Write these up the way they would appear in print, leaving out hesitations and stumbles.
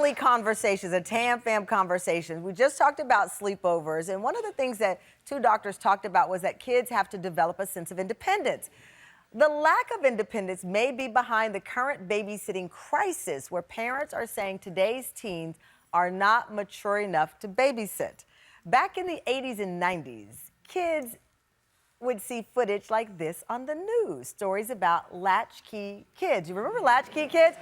family conversations, a TAM fam conversation. We just talked about sleepovers, and one of the things that two doctors talked about was that kids have to develop a sense of independence. The lack of independence may be behind the current babysitting crisis, where parents are saying today's teens are not mature enough to babysit. Back in the 80s and 90s, kids would see footage like this on the news, stories about latchkey kids. You remember latchkey kids?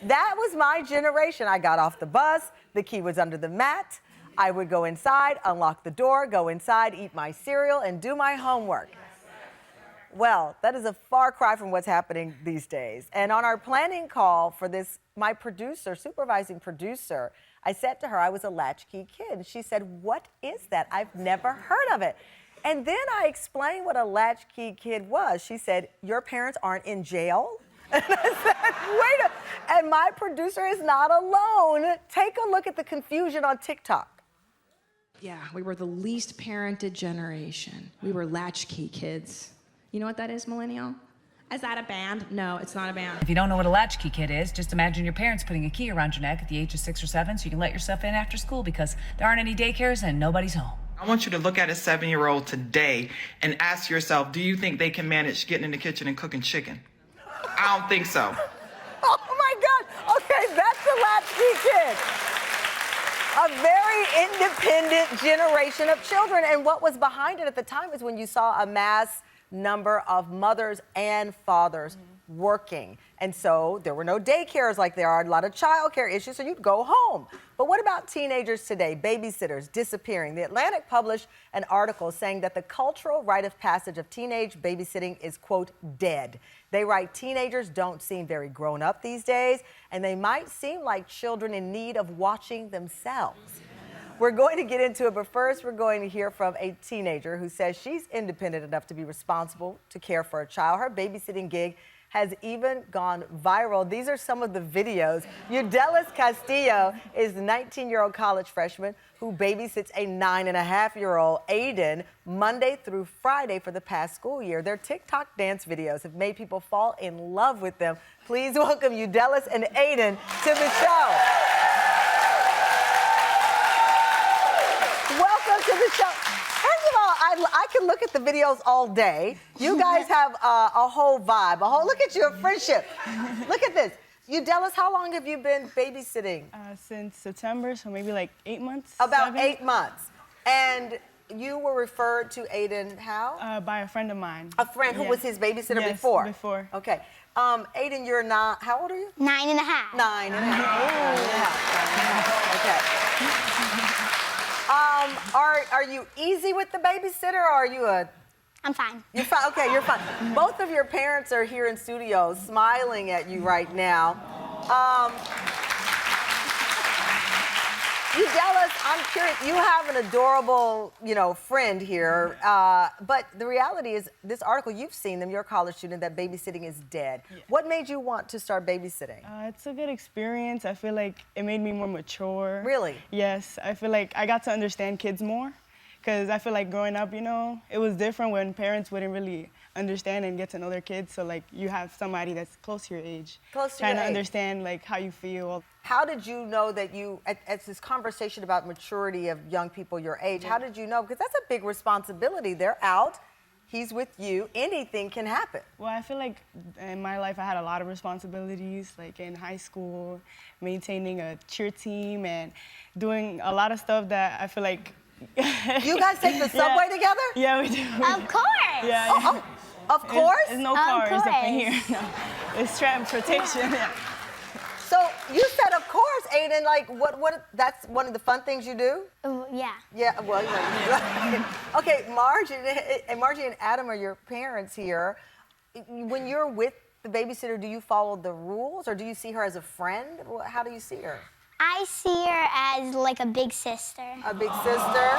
That was my generation. I got off the bus, the key was under the mat. I would go inside, unlock the door, go inside, eat my cereal, and do my homework. Well, that is a far cry from what's happening these days. And on our planning call for this, my producer, supervising producer, I said to her I was a latchkey kid. She said, "What is that? I've never heard of it." And then I explained what a latchkey kid was. She said, "Your parents aren't in jail?" And I said, wait a, and my producer is not alone. Take a look at the confusion on TikTok. Yeah, we were the least parented generation. We were latchkey kids. You know what that is, millennial? Is that a band? No, it's not a band. If you don't know what a latchkey kid is, just imagine your parents putting a key around your neck at the age of 6 or 7 so you can let yourself in after school because there aren't any daycares and nobody's home. I want you to look at a 7-year-old today and ask yourself, do you think they can manage getting in the kitchen and cooking chicken? I don't think so. Oh my God, okay, that's the latchkey kid. A very independent generation of children. And what was behind it at the time is when you saw a mass number of mothers and fathers working. And so there were no daycares like there are, a lot of child care issues, so you'd go home. But what about teenagers today, babysitters disappearing? The Atlantic published an article saying that the cultural rite of passage of teenage babysitting is, quote, dead. They write teenagers don't seem very grown up these days, and they might seem like children in need of watching themselves. We're going to get into it, but first we're going to hear from a teenager who says she's independent enough to be responsible to care for a child. Her babysitting gig has even gone viral. These are some of the videos. Yudelis Castillo is the 19-year-old college freshman who babysits a 9-and-a-half-year-old Aiden Monday through Friday for the past school year. Their TikTok dance videos have made people fall in love with them. Please welcome Yudelis and Aiden to the show. Welcome to the show. First of all, I can look at the videos all day. You guys have a whole vibe, look at your friendship. Look at this. Yudelis, how long have you been babysitting? Since September, so maybe like 8 months. About 7. 8 months. And you were referred to Aiden how? By a friend of mine. A friend who was his babysitter Yes, before? before. Okay. Aiden, you're not, how old are you? 9.5. 9.5. Okay. Are you easy with the babysitter, or are you a... I'm fine. You're fine, okay, you're fine. Both of your parents are here in studio smiling at you right now. Yudelis, I'm curious, you have an adorable, friend here, but the reality is, this article, you've seen them, you're a college student, that babysitting is dead. Yeah. What made you want to start babysitting? It's a good experience. I feel like it made me more mature. Really? Yes, I feel like I got to understand kids more, because I feel like growing up, it was different when parents wouldn't really understand and get to know their kids, so like you have somebody that's close to your age. Trying to understand like how you feel. How did you know that at this conversation about maturity of young people your age, how did you know? Because that's a big responsibility. They're out, he's with you, anything can happen. Well, I feel like in my life I had a lot of responsibilities, like in high school, maintaining a cheer team and doing a lot of stuff that I feel like... You guys take the subway together? Yeah, we do. Of course. Yeah. Of course? There's no cars up in here. No. It's transportation. So you said, of course, Aiden, like, that's one of the fun things you do? Yeah. Yeah, well, Okay, Margie and Adam are your parents here. When you're with the babysitter, do you follow the rules, or do you see her as a friend? How do you see her? I see her as like a big sister. A big sister?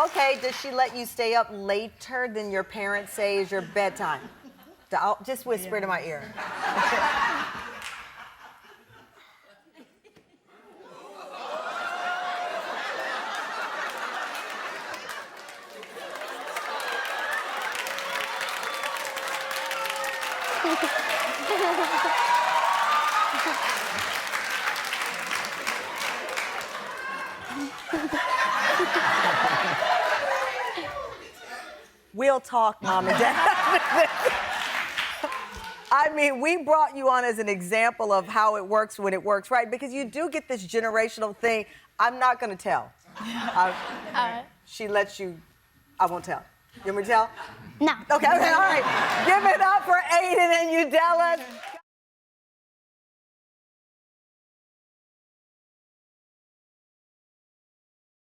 Okay, does she let you stay up later than your parents say is your bedtime? Just whisper it in my ear. We'll talk, Mom and Dad. I mean, we brought you on as an example of how it works when it works right, because you do get this generational thing. I'm not going to tell. She lets you, I won't tell. You want me to tell? No. Okay, all right. Give it up for Aiden and Yudelis